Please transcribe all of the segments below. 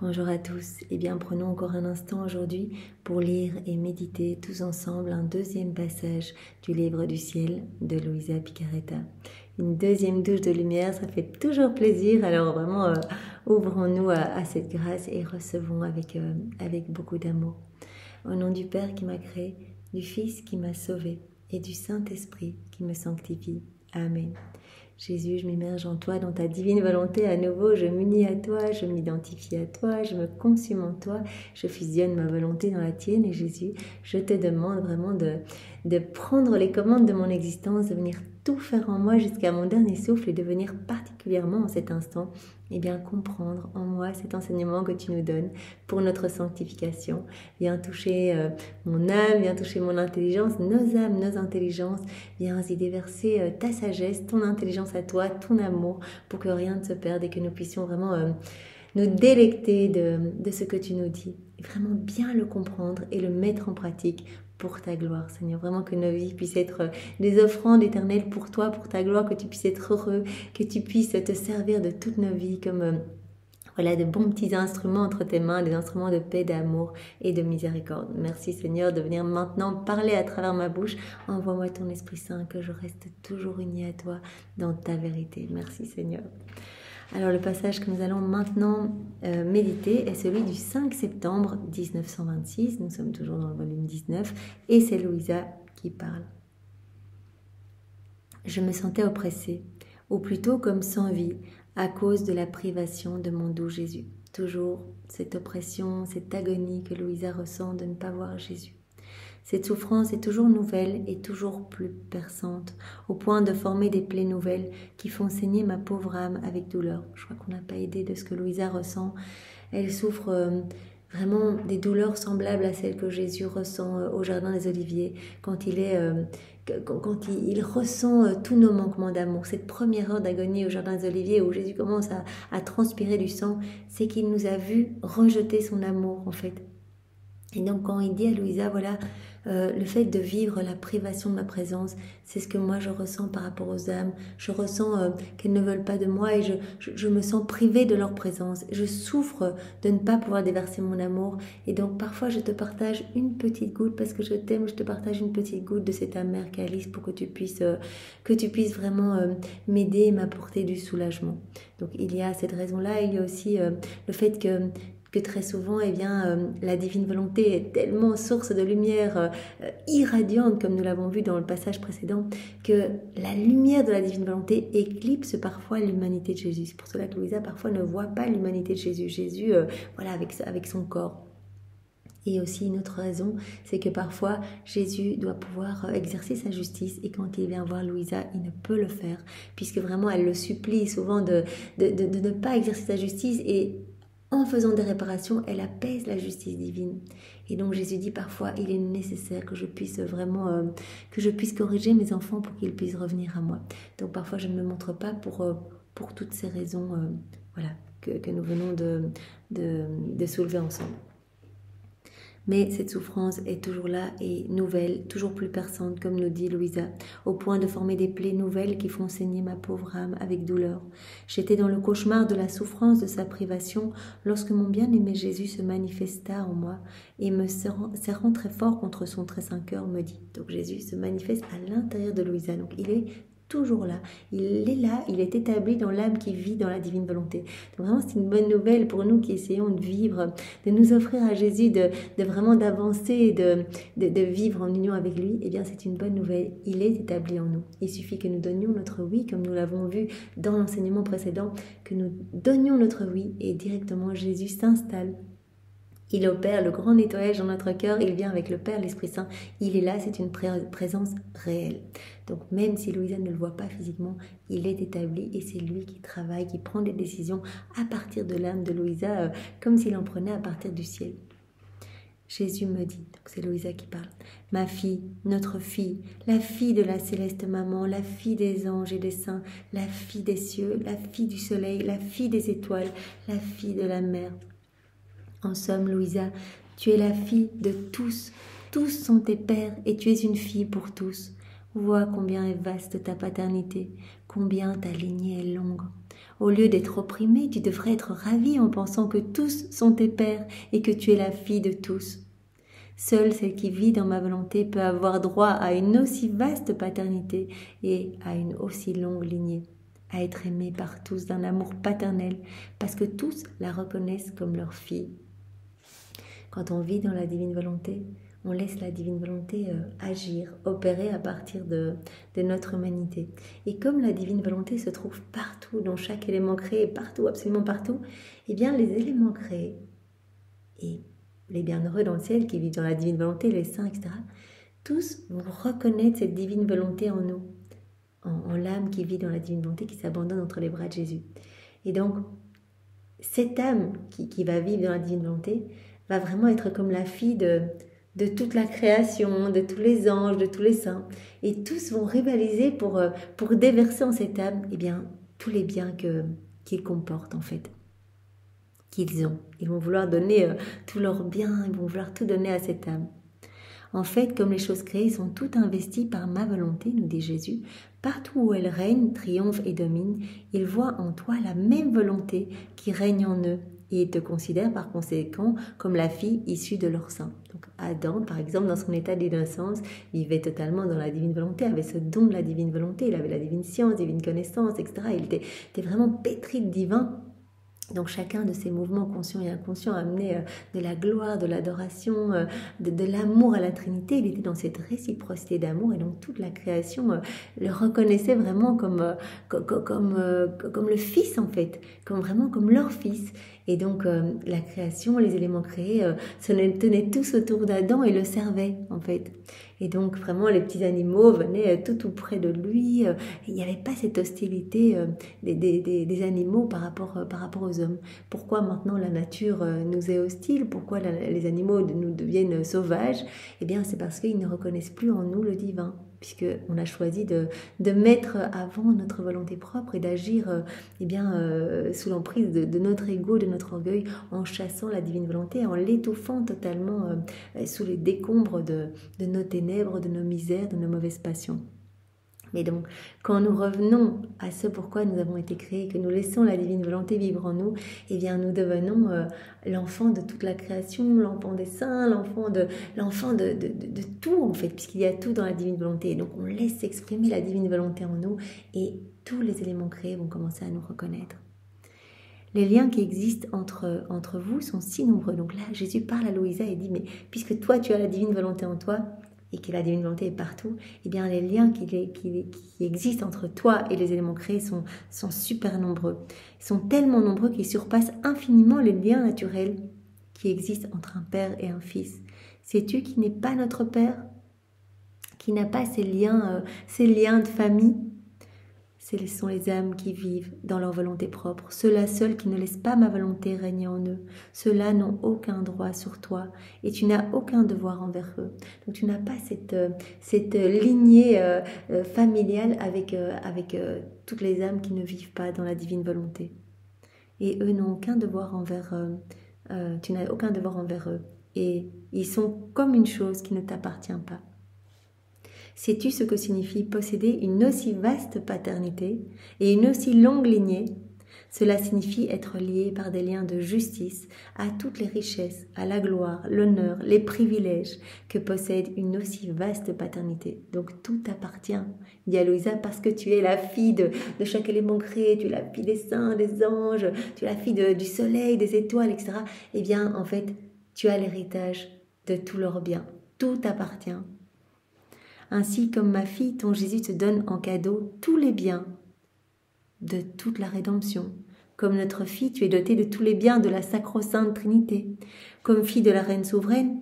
Bonjour à tous, et bien prenons encore un instant aujourd'hui pour lire et méditer tous ensemble un deuxième passage du livre du ciel de Luisa Picaretta. Une deuxième douche de lumière, ça fait toujours plaisir, alors vraiment ouvrons-nous à cette grâce et recevons avec beaucoup d'amour. Au nom du Père qui m'a créé, du Fils qui m'a sauvé et du Saint-Esprit qui me sanctifie. Amen. Jésus, je m'immerge en toi, dans ta divine volonté. À nouveau, je m'unis à toi, je m'identifie à toi, je me consume en toi, je fusionne ma volonté dans la tienne. Et Jésus, je te demande vraiment de prendre les commandes de mon existence, de venir tout faire en moi jusqu'à mon dernier souffle et de venir particulièrement en cet instant, comprendre en moi cet enseignement que tu nous donnes pour notre sanctification. Viens toucher mon âme, viens toucher mon intelligence, nos âmes, nos intelligences. Viens y déverser ta sagesse, ton intelligence à toi, ton amour, pour que rien ne se perde et que nous puissions vraiment nous délecter de ce que tu nous dis. Et vraiment bien le comprendre et le mettre en pratique pour ta gloire, Seigneur. Vraiment que nos vies puissent être des offrandes éternelles pour toi, pour ta gloire, que tu puisses être heureux, que tu puisses te servir de toutes nos vies comme voilà, de bons petits instruments entre tes mains, des instruments de paix, d'amour et de miséricorde. Merci Seigneur de venir maintenant parler à travers ma bouche. Envoie-moi ton Esprit Saint, que je reste toujours unie à toi dans ta vérité. Merci Seigneur. Alors le passage que nous allons maintenant méditer est celui du 5 septembre 1926. Nous sommes toujours dans le volume 19 et c'est Luisa qui parle. Je me sentais oppressée, ou plutôt comme sans vie, à cause de la privation de mon doux Jésus. Toujours cette oppression, cette agonie que Luisa ressent de ne pas voir Jésus. Cette souffrance est toujours nouvelle et toujours plus perçante, au point de former des plaies nouvelles qui font saigner ma pauvre âme avec douleur. Je crois qu'on n'a pas idée de ce que Luisa ressent. Elle souffre vraiment des douleurs semblables à celles que Jésus ressent au Jardin des Oliviers, quand il ressent tous nos manquements d'amour. Cette première heure d'agonie au Jardin des Oliviers où Jésus commence à transpirer du sang, c'est qu'il nous a vu rejeter son amour en fait. Et donc quand il dit à Luisa, voilà, le fait de vivre la privation de ma présence, c'est ce que moi je ressens par rapport aux âmes. Je ressens qu'elles ne veulent pas de moi et je me sens privée de leur présence. Je souffre de ne pas pouvoir déverser mon amour. Et donc parfois je te partage une petite goutte, parce que je t'aime, je te partage une petite goutte de cet amer calice pour que tu puisses vraiment m'aider et m'apporter du soulagement. Donc il y a cette raison-là, il y a aussi le fait que très souvent, la divine volonté est tellement source de lumière irradiante, comme nous l'avons vu dans le passage précédent, que la lumière de la divine volonté éclipse parfois l'humanité de Jésus. C'est pour cela que Luisa parfois ne voit pas l'humanité de Jésus. Jésus, avec son corps. Et aussi une autre raison, c'est que parfois Jésus doit pouvoir exercer sa justice et quand il vient voir Luisa, il ne peut le faire, puisque vraiment elle le supplie souvent de ne pas exercer sa justice et en faisant des réparations, elle apaise la justice divine. Et donc Jésus dit parfois, il est nécessaire que je puisse vraiment, que je puisse corriger mes enfants pour qu'ils puissent revenir à moi. Donc parfois je ne me montre pas pour toutes ces raisons que nous venons de soulever ensemble. Mais cette souffrance est toujours là et nouvelle, toujours plus perçante, comme nous dit Luisa, au point de former des plaies nouvelles qui font saigner ma pauvre âme avec douleur. J'étais dans le cauchemar de la souffrance de sa privation lorsque mon bien-aimé Jésus se manifesta en moi et me serrant très fort contre son très saint cœur me dit. Donc Jésus se manifeste à l'intérieur de Luisa, donc il est toujours là, il est établi dans l'âme qui vit dans la divine volonté. Donc vraiment c'est une bonne nouvelle pour nous qui essayons de vivre, de nous offrir à Jésus, de vraiment d'avancer, de vivre en union avec lui. Eh bien c'est une bonne nouvelle, il est établi en nous. Il suffit que nous donnions notre oui, comme nous l'avons vu dans l'enseignement précédent, que nous donnions notre oui et directement Jésus s'installe. Il opère le grand nettoyage dans notre cœur, il vient avec le Père, l'Esprit Saint, il est là, c'est une présence réelle. Donc même si Luisa ne le voit pas physiquement, il est établi et c'est lui qui travaille, qui prend des décisions à partir de l'âme de Luisa, comme s'il en prenait à partir du ciel. Jésus me dit, donc c'est Luisa qui parle, ma fille, notre fille, la fille de la céleste maman, la fille des anges et des saints, la fille des cieux, la fille du soleil, la fille des étoiles, la fille de la mer. En somme, Luisa, tu es la fille de tous. Tous sont tes pères et tu es une fille pour tous. Vois combien est vaste ta paternité, combien ta lignée est longue. Au lieu d'être opprimée, tu devrais être ravie en pensant que tous sont tes pères et que tu es la fille de tous. Seule celle qui vit dans ma volonté peut avoir droit à une aussi vaste paternité et à une aussi longue lignée, à être aimée par tous d'un amour paternel, parce que tous la reconnaissent comme leur fille. Quand on vit dans la divine volonté, on laisse la divine volonté agir, opérer à partir de notre humanité. Et comme la divine volonté se trouve partout, dans chaque élément créé, partout, absolument partout, eh bien les éléments créés et les bienheureux dans le ciel qui vivent dans la divine volonté, les saints, etc., tous vont reconnaître cette divine volonté en nous, en l'âme qui vit dans la divine volonté, qui s'abandonne entre les bras de Jésus. Et donc, cette âme qui va vivre dans la divine volonté va vraiment être comme la fille de toute la création, de tous les anges, de tous les saints. Et tous vont rivaliser pour déverser en cette âme eh bien, tous les biens qu'ils comportent en fait, qu'ils ont. Ils vont vouloir donner tous leurs biens, ils vont vouloir tout donner à cette âme. En fait, comme les choses créées sont toutes investies par ma volonté, nous dit Jésus, partout où elles règnent, triomphent et dominent, ils voient en toi la même volonté qui règne en eux. Et ils te considèrent par conséquent comme la fille issue de leur sein. Donc Adam, par exemple, dans son état d'innocence, vivait totalement dans la divine volonté, avait ce don de la divine volonté, il avait la divine science, divine connaissance, etc. Il était vraiment pétri de divin. Donc chacun de ces mouvements conscients et inconscients amenait de la gloire, de l'adoration, de l'amour à la Trinité. Il était dans cette réciprocité d'amour et donc toute la création le reconnaissait vraiment comme le Fils en fait, vraiment comme leur Fils. Et donc la création, les éléments créés se tenaient tous autour d'Adam et le servaient en fait. Et donc vraiment les petits animaux venaient tout près de lui. Il n'y avait pas cette hostilité des animaux par rapport aux hommes. Pourquoi maintenant la nature nous est hostile? Pourquoi les animaux nous deviennent sauvages? Eh bien c'est parce qu'ils ne reconnaissent plus en nous le divin, puisqu'on a choisi de mettre avant notre volonté propre et d'agir sous l'emprise de notre ego, de notre orgueil, en chassant la divine volonté, en l'étouffant totalement sous les décombres de nos ténèbres, de nos misères, de nos mauvaises passions. Mais donc, quand nous revenons à ce pourquoi nous avons été créés, que nous laissons la divine volonté vivre en nous, eh bien, nous devenons l'enfant de toute la création, l'enfant des saints, l'enfant de tout, en fait, puisqu'il y a tout dans la divine volonté. Et donc, on laisse s'exprimer la divine volonté en nous et tous les éléments créés vont commencer à nous reconnaître. Les liens qui existent entre vous sont si nombreux. Donc là, Jésus parle à Louisa et dit, mais puisque toi, tu as la divine volonté en toi, et que la divine volonté est partout, eh bien les liens qui existent entre toi et les éléments créés sont super nombreux. Ils sont tellement nombreux qu'ils surpassent infiniment les liens naturels qui existent entre un père et un fils. Sais-tu qui n'est pas notre père? Qui n'a pas ces liens de famille? Ce sont les âmes qui vivent dans leur volonté propre, ceux-là seuls qui ne laissent pas ma volonté régner en eux. Ceux-là n'ont aucun droit sur toi et tu n'as aucun devoir envers eux. Donc tu n'as pas cette lignée familiale avec toutes les âmes qui ne vivent pas dans la divine volonté. Et eux n'ont aucun devoir tu n'as aucun devoir envers eux. Et ils sont comme une chose qui ne t'appartient pas. Sais-tu ce que signifie posséder une aussi vaste paternité et une aussi longue lignée? Cela signifie être lié par des liens de justice à toutes les richesses, à la gloire, l'honneur, les privilèges que possède une aussi vaste paternité. Donc tout t'appartient, dit à Louisa, parce que tu es la fille de chaque élément créé, tu es la fille des saints, des anges, tu es la fille du soleil, des étoiles, etc. Eh bien, en fait, tu as l'héritage de tous leurs biens. Tout t'appartient. Ainsi, comme ma fille, ton Jésus te donne en cadeau tous les biens de toute la rédemption. Comme notre fille, tu es dotée de tous les biens de la sacro-sainte Trinité. Comme fille de la Reine souveraine,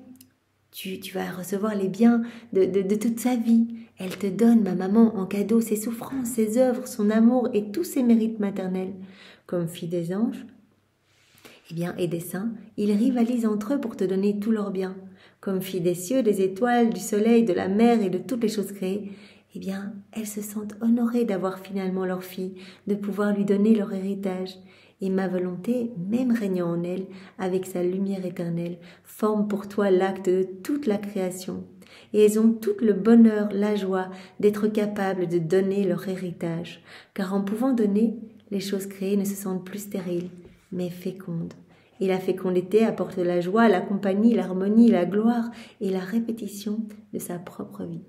tu vas recevoir les biens de toute sa vie. Elle te donne, ma maman, en cadeau ses souffrances, ses œuvres, son amour et tous ses mérites maternels. Comme fille des anges, et des saints, ils rivalisent entre eux pour te donner tous leurs biens. Comme fille des cieux, des étoiles, du soleil, de la mer et de toutes les choses créées, elles se sentent honorées d'avoir finalement leur fille, de pouvoir lui donner leur héritage. Et ma volonté, même régnant en elle, avec sa lumière éternelle, forme pour toi l'acte de toute la création. Et elles ont tout le bonheur, la joie d'être capables de donner leur héritage. Car en pouvant donner, les choses créées ne se sentent plus stériles, mais fécondes. Et la fécondité apporte la joie, la compagnie, l'harmonie, la gloire et la répétition de sa propre vie.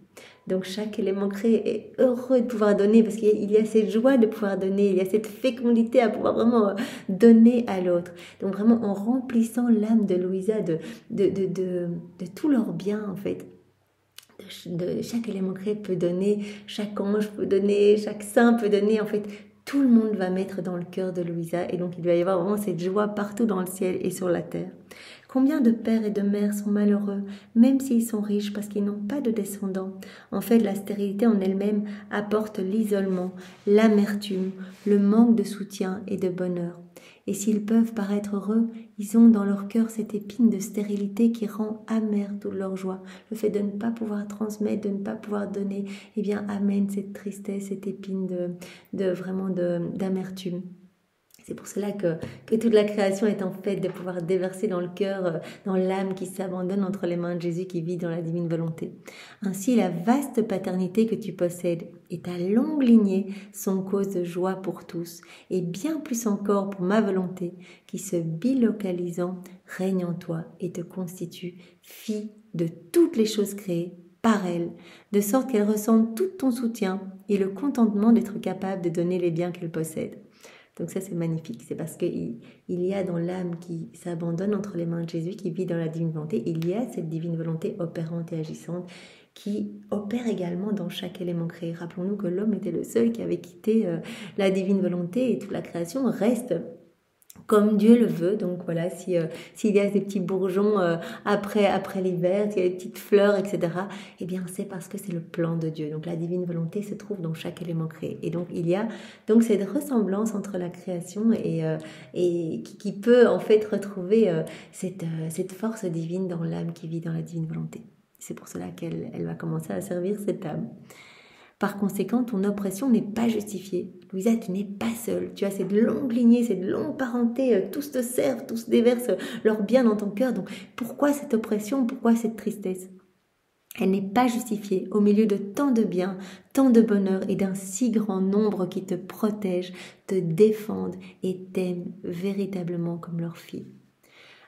Donc chaque élément créé est heureux de pouvoir donner parce qu'il y a cette joie de pouvoir donner, il y a cette fécondité à pouvoir vraiment donner à l'autre. Donc vraiment en remplissant l'âme de Louisa de tout leur bien en fait. Chaque élément créé peut donner, chaque ange peut donner, chaque saint peut donner en fait. Tout le monde va mettre dans le cœur de Louisa et donc il va y avoir vraiment cette joie partout dans le ciel et sur la terre. Combien de pères et de mères sont malheureux, même s'ils sont riches, parce qu'ils n'ont pas de descendants. En fait, la stérilité en elle-même apporte l'isolement, l'amertume, le manque de soutien et de bonheur. Et s'ils peuvent paraître heureux, ils ont dans leur cœur cette épine de stérilité qui rend amère toute leur joie. Le fait de ne pas pouvoir transmettre, de ne pas pouvoir donner, eh bien amène cette tristesse, cette épine d'amertume. C'est pour cela que toute la création est en fait de pouvoir déverser dans le cœur, dans l'âme qui s'abandonne entre les mains de Jésus qui vit dans la divine volonté. Ainsi, la vaste paternité que tu possèdes et ta longue lignée sont cause de joie pour tous, et bien plus encore pour ma volonté, qui se bilocalisant règne en toi et te constitue fille de toutes les choses créées par elle, de sorte qu'elle ressente tout ton soutien et le contentement d'être capable de donner les biens qu'elle possède. Donc ça c'est magnifique, c'est parce qu'il y a dans l'âme qui s'abandonne entre les mains de Jésus, qui vit dans la divine volonté, il y a cette divine volonté opérante et agissante qui opère également dans chaque élément créé. Rappelons-nous que l'homme était le seul qui avait quitté la divine volonté et toute la création reste comme Dieu le veut. Donc voilà, s'il y a des petits bourgeons après l'hiver, s'il y a des petites fleurs, etc., eh bien c'est parce que c'est le plan de Dieu. Donc la divine volonté se trouve dans chaque élément créé. Et donc il y a donc cette ressemblance entre la création et qui peut en fait retrouver cette force divine dans l'âme qui vit dans la divine volonté. C'est pour cela qu'elle va commencer à servir cette âme. Par conséquent, ton oppression n'est pas justifiée. Louisa, tu n'es pas seule. Tu as cette longue lignée, cette longue parenté. Tous te servent, tous déversent leur bien dans ton cœur. Donc, pourquoi cette oppression? Pourquoi cette tristesse? Elle n'est pas justifiée au milieu de tant de bien, tant de bonheur et d'un si grand nombre qui te protègent, te défendent et t'aiment véritablement comme leur fille.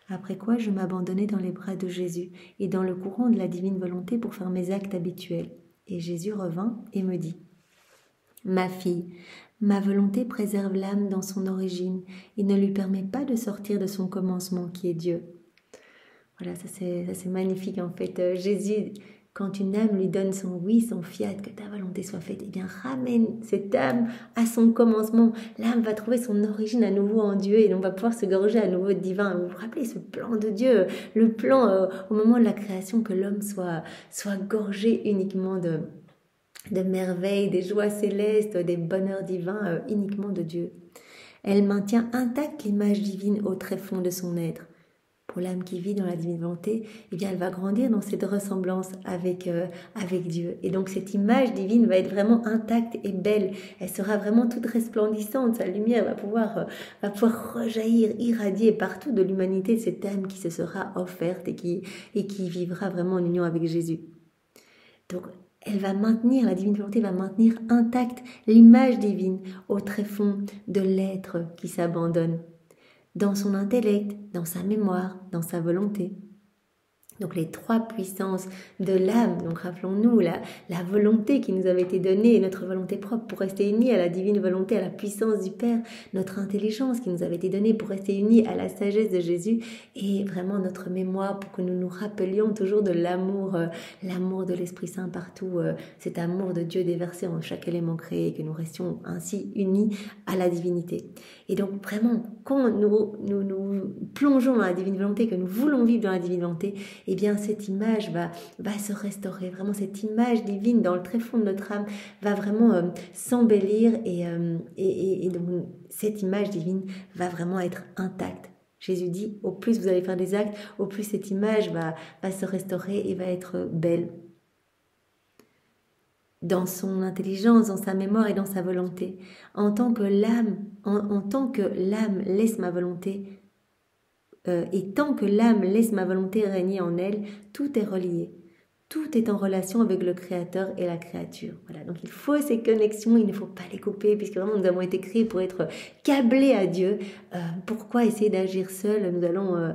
Après quoi, je m'abandonnai dans les bras de Jésus et dans le courant de la divine volonté pour faire mes actes habituels. Et Jésus revint et me dit : « Ma fille, ma volonté préserve l'âme dans son origine et ne lui permet pas de sortir de son commencement qui est Dieu. » Voilà, ça c'est magnifique en fait. Jésus, quand une âme lui donne son oui, son fiat, que ta volonté soit faite, eh bien ramène cette âme à son commencement. L'âme va trouver son origine à nouveau en Dieu et on va pouvoir se gorger à nouveau de divin. Vous vous rappelez ce plan de Dieu, le plan au moment de la création, que l'homme soit gorgé uniquement de merveilles, des joies célestes, des bonheurs divins uniquement de Dieu. Elle maintient intacte l'image divine au tréfonds de son être. Pour l'âme qui vit dans la divine volonté, eh bien, elle va grandir dans cette ressemblance avec Dieu. Et donc, cette image divine va être vraiment intacte et belle. Elle sera vraiment toute resplendissante. Sa lumière va pouvoir rejaillir, irradier partout de l'humanité, cette âme qui se sera offerte et qui vivra vraiment en union avec Jésus. Donc, la divine volonté va maintenir intacte l'image divine au tréfonds de l'être qui s'abandonne, dans son intellect, dans sa mémoire, dans sa volonté. Donc les trois puissances de l'âme, donc rappelons-nous la volonté qui nous avait été donnée et notre volonté propre pour rester unis à la divine volonté, à la puissance du Père, notre intelligence qui nous avait été donnée pour rester unis à la sagesse de Jésus et vraiment notre mémoire pour que nous nous rappelions toujours de l'amour de l'Esprit Saint partout, cet amour de Dieu déversé en chaque élément créé, que nous restions ainsi unis à la divinité. Et donc vraiment, quand nous plongeons dans la divine volonté, que nous voulons vivre dans la divine volonté, eh bien cette image va se restaurer. Vraiment cette image divine dans le tréfonds de notre âme va vraiment s'embellir et donc cette image divine va vraiment être intacte. Jésus dit, au plus vous allez faire des actes, au plus cette image va se restaurer et va être belle. Dans son intelligence, dans sa mémoire et dans sa volonté. En tant que l'âme laisse ma volonté, et tant que l'âme laisse ma volonté régner en elle, tout est relié. Tout est en relation avec le Créateur et la créature. Voilà, donc il faut ces connexions, il ne faut pas les couper, puisque vraiment nous avons été créés pour être câblés à Dieu. Pourquoi essayer d'agir seul? Nous allons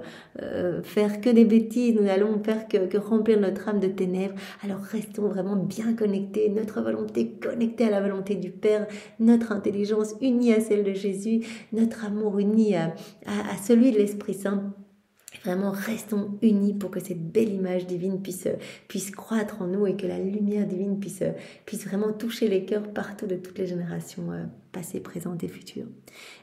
faire que des bêtises, nous allons faire que remplir notre âme de ténèbres. Alors restons vraiment bien connectés, notre volonté connectée à la volonté du Père, notre intelligence unie à celle de Jésus, notre amour uni à celui de l'Esprit Saint. Vraiment, restons unis pour que cette belle image divine puisse croître en nous et que la lumière divine puisse vraiment toucher les cœurs partout de toutes les générations passées, présentes et futures.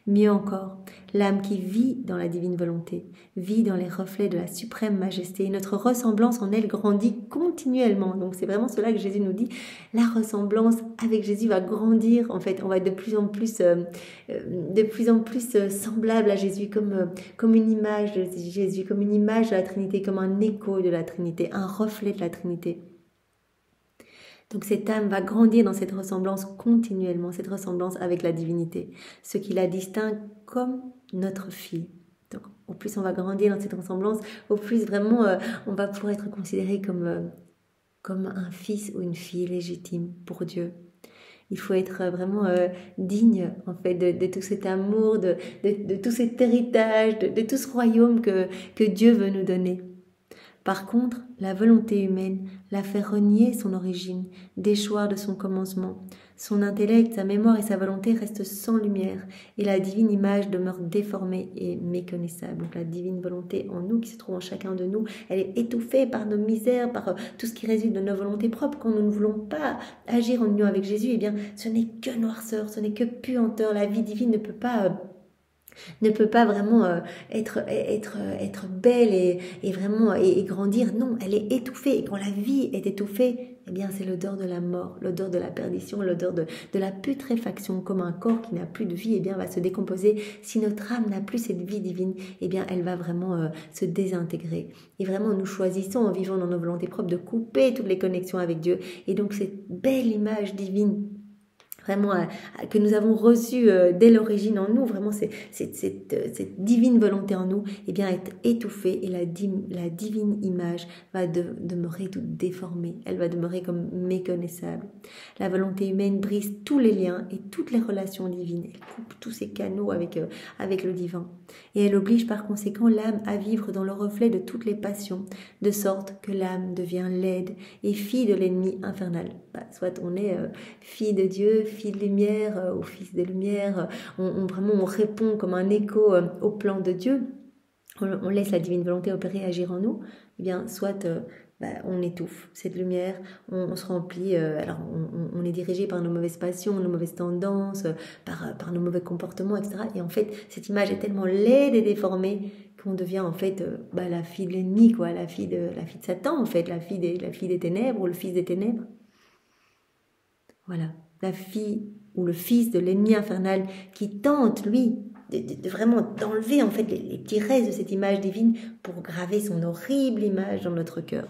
Mieux encore, l'âme qui vit dans la divine volonté, vit dans les reflets de la suprême majesté et notre ressemblance en elle grandit continuellement. Donc c'est vraiment cela que Jésus nous dit, la ressemblance avec Jésus va grandir. En fait, on va être de plus en plus semblable à Jésus, comme une image de Jésus, comme une image de la Trinité, comme un écho de la Trinité, un reflet de la Trinité. Donc cette âme va grandir dans cette ressemblance continuellement, cette ressemblance avec la divinité, ce qui la distingue comme notre fille. Donc au plus on va grandir dans cette ressemblance, au plus vraiment on va pouvoir être considéré comme un fils ou une fille légitime pour Dieu. Il faut être vraiment digne en fait de tout cet amour, de tout cet héritage, de tout ce royaume que Dieu veut nous donner. Par contre, la volonté humaine l'a fait renier son origine, déchoir de son commencement. Son intellect, sa mémoire et sa volonté restent sans lumière et la divine image demeure déformée et méconnaissable. Donc la divine volonté en nous, qui se trouve en chacun de nous, elle est étouffée par nos misères, par tout ce qui résulte de nos volontés propres. Quand nous ne voulons pas agir en union avec Jésus, eh bien, ce n'est que noirceur, ce n'est que puanteur. La vie divine ne peut pas vraiment être belle et vraiment et grandir. Non, elle est étouffée. Et quand la vie est étouffée, eh bien c'est l'odeur de la mort, l'odeur de la perdition, l'odeur de la putréfaction. Comme un corps qui n'a plus de vie, eh bien va se décomposer. Si notre âme n'a plus cette vie divine, eh bien elle va vraiment se désintégrer. Et vraiment nous choisissons en vivant dans nos volontés propres de couper toutes les connexions avec Dieu. Et donc cette belle image divine vraiment que nous avons reçu dès l'origine en nous, vraiment cette divine volonté en nous, eh bien est étouffée et la divine image va demeurer toute déformée, elle va demeurer comme méconnaissable. La volonté humaine brise tous les liens et toutes les relations divines, elle coupe tous ces canaux avec le divin et elle oblige par conséquent l'âme à vivre dans le reflet de toutes les passions, de sorte que l'âme devient laide et fille de l'ennemi infernal. Soit on est fille de Dieu, fille de lumière ou fils de lumière, on répond comme un écho au plan de Dieu, on laisse la divine volonté opérer, agir en nous, eh bien soit on étouffe cette lumière, on se remplit, alors on est dirigé par nos mauvaises passions, nos mauvaises tendances, par nos mauvais comportements, etc. Et en fait, cette image est tellement laide et déformée qu'on devient en fait la fille de l'ennemi, quoi, la fille de Satan, en fait, la fille des ténèbres ou le fils des ténèbres. Voilà, la fille ou le fils de l'ennemi infernal qui tente, lui, de vraiment d'enlever en fait les petits restes de cette image divine pour graver son horrible image dans notre cœur.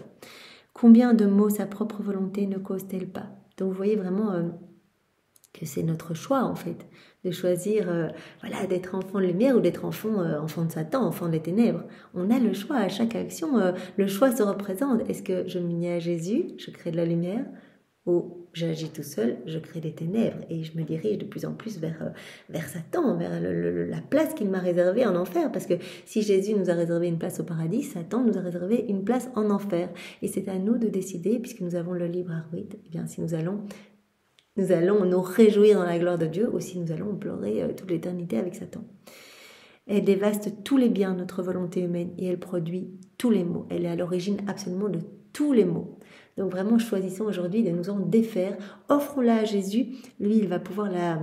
Combien de maux sa propre volonté ne cause-t-elle pas? Donc vous voyez vraiment que c'est notre choix en fait, de choisir d'être enfant de lumière ou d'être enfant de Satan, enfant des ténèbres. On a le choix à chaque action, le choix se représente. Est-ce que je m'unis à Jésus, je crée de la lumière, ou j'agis tout seul, je crée des ténèbres et je me dirige de plus en plus vers Satan, vers la place qu'il m'a réservée en enfer. Parce que si Jésus nous a réservé une place au paradis, Satan nous a réservé une place en enfer. Et c'est à nous de décider, puisque nous avons le libre arbitre, eh bien si nous allons nous réjouir dans la gloire de Dieu, ou si nous allons pleurer toute l'éternité avec Satan. Elle dévaste tous les biens, notre volonté humaine, et elle produit tous les maux. Elle est à l'origine absolument de tous les maux. Donc vraiment, choisissons aujourd'hui de nous en défaire. Offrons-la à Jésus. Lui, il va pouvoir la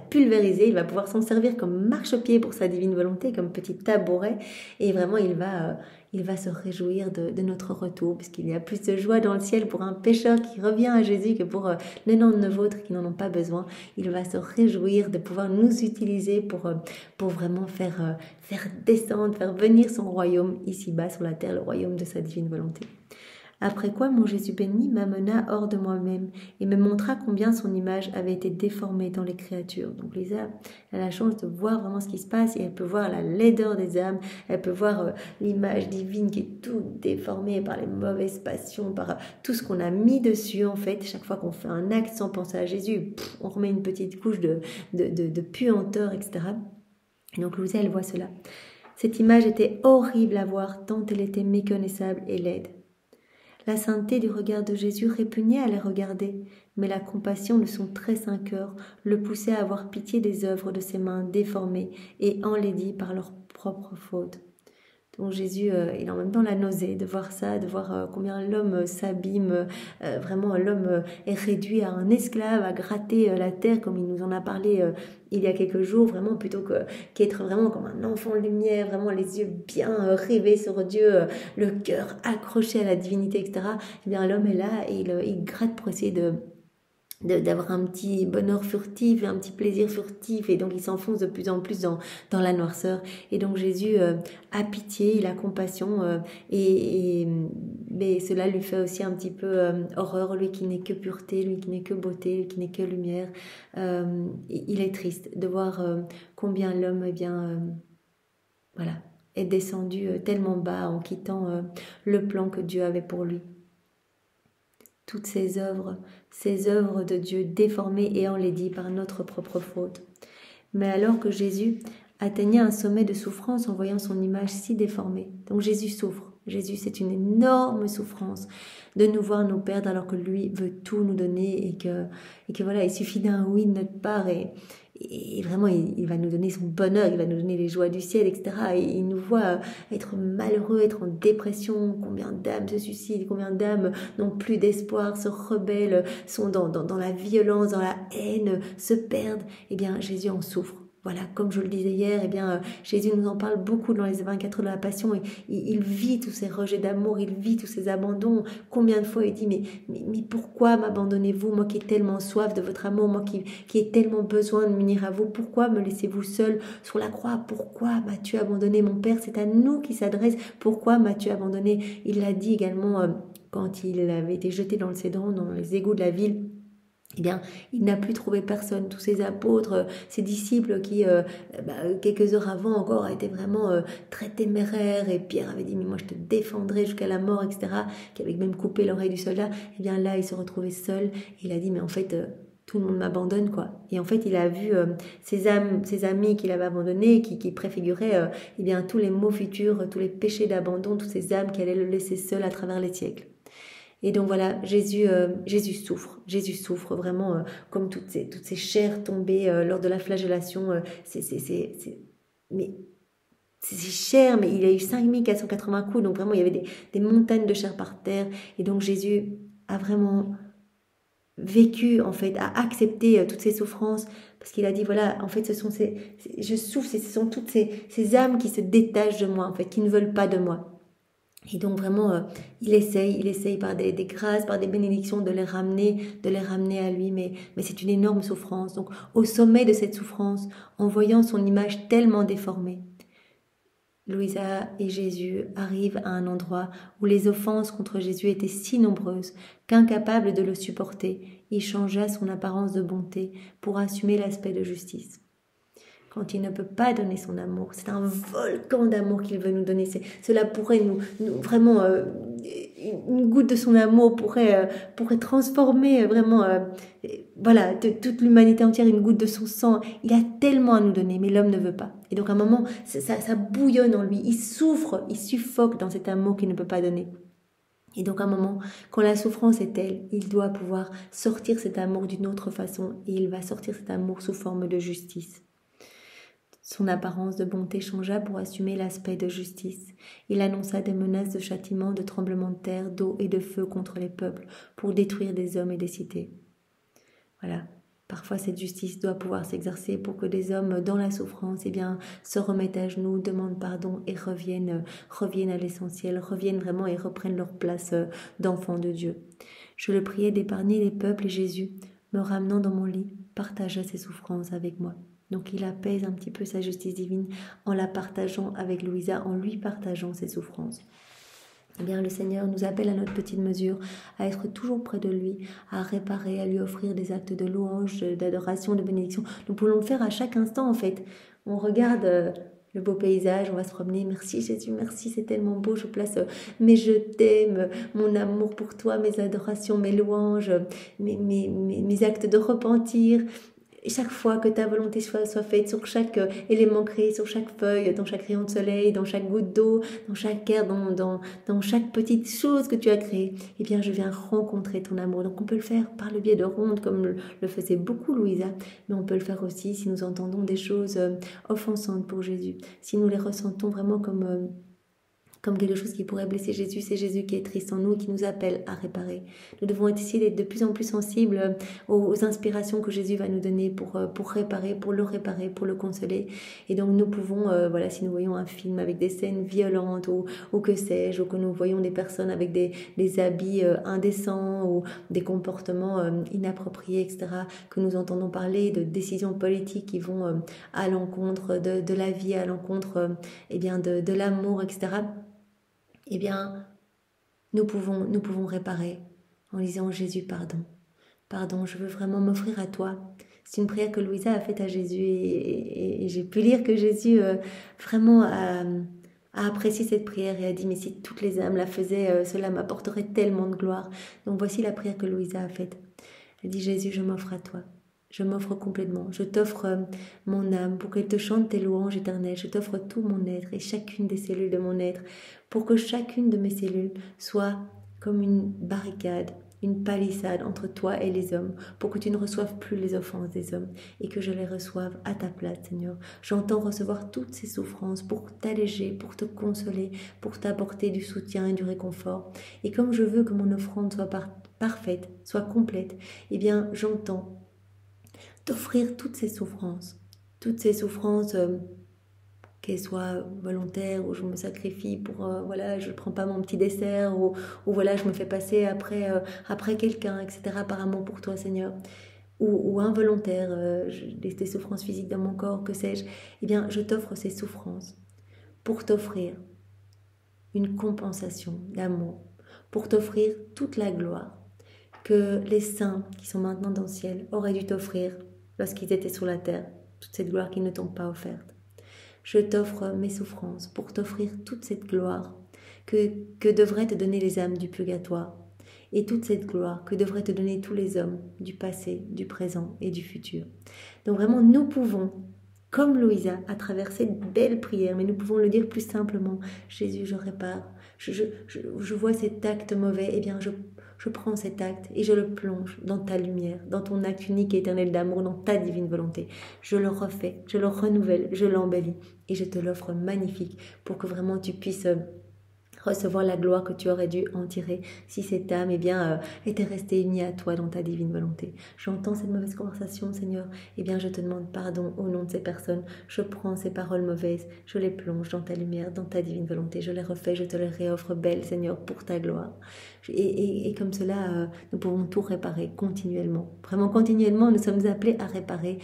pulvériser. Il va pouvoir s'en servir comme marchepied pour sa divine volonté, comme petit tabouret. Et vraiment, il va se réjouir de notre retour, puisqu'il y a plus de joie dans le ciel pour un pécheur qui revient à Jésus que pour 99 autres qui n'en ont pas besoin. Il va se réjouir de pouvoir nous utiliser pour vraiment faire descendre, faire venir son royaume ici-bas sur la terre, le royaume de sa divine volonté. Après quoi mon Jésus béni m'amena hors de moi-même et me montra combien son image avait été déformée dans les créatures. Donc Lisa, elle a la chance de voir vraiment ce qui se passe et elle peut voir la laideur des âmes, elle peut voir l'image divine qui est toute déformée par les mauvaises passions, par tout ce qu'on a mis dessus en fait. Chaque fois qu'on fait un acte sans penser à Jésus, on remet une petite couche de puanteur, etc. Et donc Louisa, elle voit cela. Cette image était horrible à voir tant elle était méconnaissable et laide. La sainteté du regard de Jésus répugnait à les regarder, mais la compassion de son très saint cœur le poussait à avoir pitié des œuvres de ses mains déformées et enlaidies par leurs propres fautes. Donc Jésus, il a en même temps la nausée de voir ça, de voir combien l'homme s'abîme, vraiment l'homme est réduit à un esclave, à gratter la terre comme il nous en a parlé il y a quelques jours, vraiment plutôt qu'être vraiment comme un enfant de lumière, vraiment les yeux bien rivés sur Dieu, le cœur accroché à la divinité, etc. Eh bien l'homme est là et il gratte pour essayer d'avoir un petit bonheur furtif, un petit plaisir furtif, et donc il s'enfonce de plus en plus dans la noirceur. Et donc Jésus a pitié, il a compassion, mais cela lui fait aussi un petit peu horreur, lui qui n'est que pureté, lui qui n'est que beauté, lui qui n'est que lumière. Il est triste de voir combien l'homme voilà, est descendu tellement bas en quittant le plan que Dieu avait pour lui. Toutes ces œuvres de Dieu déformées et enlaidies par notre propre faute. Mais alors que Jésus atteignait un sommet de souffrance en voyant son image si déformée. Donc Jésus souffre. Jésus, c'est une énorme souffrance de nous voir nous perdre alors que lui veut tout nous donner et que voilà, il suffit d'un oui de notre part et vraiment il va nous donner son bonheur, il va nous donner les joies du ciel, etc. Et il nous voit être malheureux, être en dépression, combien d'âmes se suicident, combien d'âmes n'ont plus d'espoir, se rebellent, sont dans la violence, dans la haine, se perdent. Eh bien Jésus en souffre. Voilà, comme je le disais hier, eh bien, Jésus nous en parle beaucoup dans les 24 heures de la Passion. Et il vit tous ces rejets d'amour, il vit tous ces abandons. Combien de fois il dit, mais pourquoi m'abandonnez-vous, moi qui ai tellement soif de votre amour, moi qui ai tellement besoin de m'unir à vous, pourquoi me laissez-vous seul sur la croix? Pourquoi m'as-tu abandonné, mon Père? C'est à nous qui s'adresse. Pourquoi m'as-tu abandonné? Il l'a dit également quand il avait été jeté dans le Cédron, dans les égouts de la ville. Eh bien, il n'a plus trouvé personne. Tous ses apôtres, ses disciples qui, quelques heures avant encore, étaient vraiment très téméraires. Et Pierre avait dit, mais moi je te défendrai jusqu'à la mort, etc. Qui avait même coupé l'oreille du soldat. Eh bien là, il se retrouvait seul. Et il a dit, mais en fait, tout le monde m'abandonne, quoi. Et en fait, il a vu ses amis qu'il avait abandonnés, qui préfiguraient eh bien, tous les maux futurs, tous les péchés d'abandon, toutes ces âmes qui allaient le laisser seul à travers les siècles. Et donc voilà, Jésus souffre vraiment comme toutes ces chairs tombées lors de la flagellation. Mais c'est cher, mais il a eu 5480 coups, donc vraiment il y avait des montagnes de chair par terre. Et donc Jésus a vraiment vécu, en fait, a accepté toutes ces souffrances, parce qu'il a dit, voilà, en fait, je souffre, ce sont toutes ces âmes qui se détachent de moi, en fait, qui ne veulent pas de moi. Et donc vraiment, il essaye par des grâces, par des bénédictions de les ramener à lui, mais c'est une énorme souffrance. Donc au sommet de cette souffrance, en voyant son image tellement déformée, Louisa et Jésus arrivent à un endroit où les offenses contre Jésus étaient si nombreuses qu'incapable de le supporter, il changea son apparence de bonté pour assumer l'aspect de justice. Quand il ne peut pas donner son amour, c'est un volcan d'amour qu'il veut nous donner. Cela pourrait nous vraiment, une goutte de son amour pourrait transformer vraiment, voilà, toute l'humanité entière, une goutte de son sang. Il a tellement à nous donner, mais l'homme ne veut pas. Et donc à un moment, ça bouillonne en lui. Il souffre, il suffoque dans cet amour qu'il ne peut pas donner. Et donc à un moment, quand la souffrance est telle, il doit pouvoir sortir cet amour d'une autre façon, et il va sortir cet amour sous forme de justice. Son apparence de bonté changea pour assumer l'aspect de justice. Il annonça des menaces de châtiment, de tremblements de terre, d'eau et de feu contre les peuples pour détruire des hommes et des cités. Voilà. Parfois, cette justice doit pouvoir s'exercer pour que des hommes dans la souffrance, se remettent à genoux, demandent pardon et reviennent à l'essentiel, reviennent vraiment et reprennent leur place d'enfants de Dieu. Je le priais d'épargner les peuples et Jésus, me ramenant dans mon lit, partagea ses souffrances avec moi. Donc il apaise un petit peu sa justice divine en la partageant avec Louisa, en lui partageant ses souffrances. Eh bien, le Seigneur nous appelle à notre petite mesure, à être toujours près de lui, à réparer, à lui offrir des actes de louange, d'adoration, de bénédiction. Nous pouvons le faire à chaque instant, en fait. On regarde le beau paysage, on va se promener. Merci Jésus, merci, c'est tellement beau. Je place mes je t'aime, mon amour pour toi, mes adorations, mes louanges, mes actes de repentir. Et chaque fois que ta volonté soit faite sur chaque élément créé, sur chaque feuille, dans chaque rayon de soleil, dans chaque goutte d'eau, dans chaque air, dans chaque petite chose que tu as créée, eh bien je viens rencontrer ton amour. Donc on peut le faire par le biais de rondes comme le faisait beaucoup Louisa, mais on peut le faire aussi si nous entendons des choses offensantes pour Jésus, si nous les ressentons vraiment comme quelque chose qui pourrait blesser Jésus. C'est Jésus qui est triste en nous, qui nous appelle à réparer. Nous devons essayer d'être de plus en plus sensibles aux inspirations que Jésus va nous donner pour réparer, pour le consoler. Et donc nous pouvons, voilà, si nous voyons un film avec des scènes violentes ou que sais-je, ou que nous voyons des personnes avec des habits indécents ou des comportements inappropriés, etc., que nous entendons parler de décisions politiques qui vont à l'encontre de la vie, à l'encontre eh bien de l'amour, etc., eh bien, nous pouvons réparer en disant Jésus, pardon, je veux vraiment m'offrir à toi. C'est une prière que Louisa a faite à Jésus et j'ai pu lire que Jésus vraiment a apprécié cette prière et a dit mais si toutes les âmes la faisaient, cela m'apporterait tellement de gloire. Donc voici la prière que Louisa a faite. Elle dit Jésus, je m'offre à toi. Je m'offre complètement. Je t'offre mon âme pour qu'elle te chante tes louanges éternelles. Je t'offre tout mon être et chacune des cellules de mon être pour que chacune de mes cellules soit comme une barricade, une palissade entre toi et les hommes, pour que tu ne reçoives plus les offenses des hommes et que je les reçoive à ta place, Seigneur. J'entends recevoir toutes ces souffrances pour t'alléger, pour te consoler, pour t'apporter du soutien et du réconfort. Et comme je veux que mon offrande soit parfaite, soit complète, eh bien j'entends t'offrir toutes ces souffrances, qu'elles soient volontaires ou je me sacrifie pour voilà, je ne prends pas mon petit dessert ou voilà, je me fais passer après quelqu'un, etc., par amour pour toi, Seigneur, ou involontaires, des souffrances physiques dans mon corps, que sais-je, eh bien je t'offre ces souffrances pour t'offrir une compensation d'amour, pour t'offrir toute la gloire que les saints qui sont maintenant dans le ciel auraient dû t'offrir lorsqu'ils étaient sur la terre, toute cette gloire qu'ils ne t'ont pas offerte. Je t'offre mes souffrances pour t'offrir toute cette gloire que devraient te donner les âmes du purgatoire et toute cette gloire que devraient te donner tous les hommes du passé, du présent et du futur. Donc vraiment, nous pouvons, comme Louisa, à travers cette belle prière, mais nous pouvons le dire plus simplement, Jésus, je répare, je vois cet acte mauvais, eh bien je prends cet acte et je le plonge dans ta lumière, dans ton acte unique et éternel d'amour, dans ta divine volonté. Je le refais, je le renouvelle, je l'embellis et je te l'offre magnifique pour que vraiment tu puisses recevoir la gloire que tu aurais dû en tirer si cette âme était restée unie à toi dans ta divine volonté. J'entends cette mauvaise conversation, Seigneur, eh bien je te demande pardon au nom de ces personnes. Je prends ces paroles mauvaises, je les plonge dans ta lumière, dans ta divine volonté, je les refais, je te les réoffre belles, Seigneur, pour ta gloire. Et comme cela, nous pouvons tout réparer continuellement. Vraiment continuellement, nous sommes appelés à réparer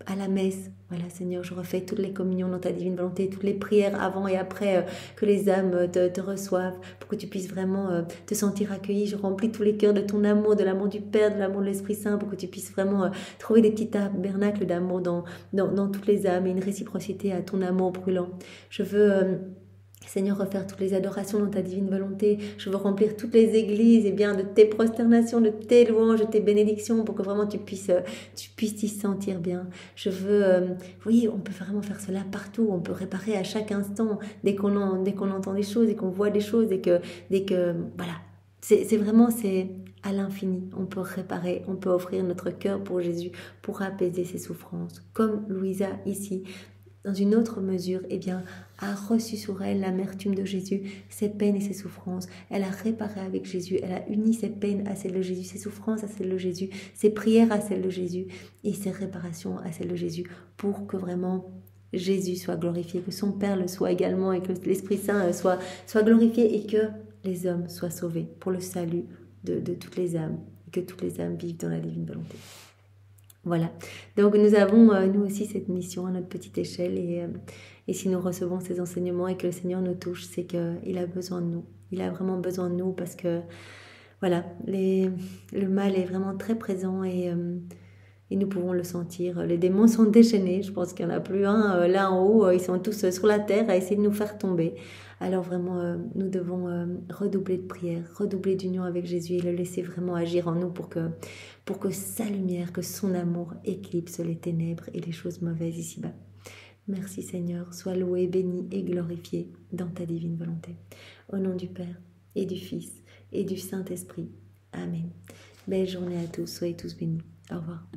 à la messe. Voilà, Seigneur, je refais toutes les communions dans ta divine volonté, toutes les prières avant et après que les âmes te reçoivent, pour que tu puisses vraiment te sentir accueilli. Je remplis tous les cœurs de ton amour, de l'amour du Père, de l'amour de l'Esprit Saint, pour que tu puisses vraiment trouver des petits tabernacles d'amour dans toutes les âmes et une réciprocité à ton amour brûlant. Je veux... Seigneur, refaire toutes les adorations dans ta divine volonté. Je veux remplir toutes les églises de tes prosternations, de tes louanges, de tes bénédictions pour que vraiment tu puisses t'y sentir bien. Je veux, oui, on peut vraiment faire cela partout. On peut réparer à chaque instant dès qu'on entend des choses et qu'on voit des choses et dès que voilà. C'est vraiment à l'infini. On peut réparer, on peut offrir notre cœur pour Jésus pour apaiser ses souffrances. Comme Louisa ici, dans une autre mesure, a reçu sur elle l'amertume de Jésus, ses peines et ses souffrances. Elle a réparé avec Jésus, elle a uni ses peines à celles de Jésus, ses souffrances à celles de Jésus, ses prières à celles de Jésus et ses réparations à celles de Jésus pour que vraiment Jésus soit glorifié, que son Père le soit également et que l'Esprit Saint soit glorifié et que les hommes soient sauvés pour le salut de toutes les âmes et que toutes les âmes vivent dans la divine volonté. Voilà, donc nous avons nous aussi cette mission à notre petite échelle et si nous recevons ces enseignements et que le Seigneur nous touche, c'est qu'il a besoin de nous. Il a vraiment besoin de nous parce que voilà, le mal est vraiment très présent et nous pouvons le sentir. Les démons sont déchaînés, je pense qu'il n'y en a plus un là en haut, ils sont tous sur la terre à essayer de nous faire tomber. Alors vraiment, nous devons redoubler de prière, redoubler d'union avec Jésus et le laisser vraiment agir en nous pour que sa lumière, que son amour éclipse les ténèbres et les choses mauvaises ici-bas. Merci Seigneur, sois loué, béni et glorifié dans ta divine volonté. Au nom du Père et du Fils et du Saint-Esprit. Amen. Belle journée à tous, soyez tous bénis. Au revoir.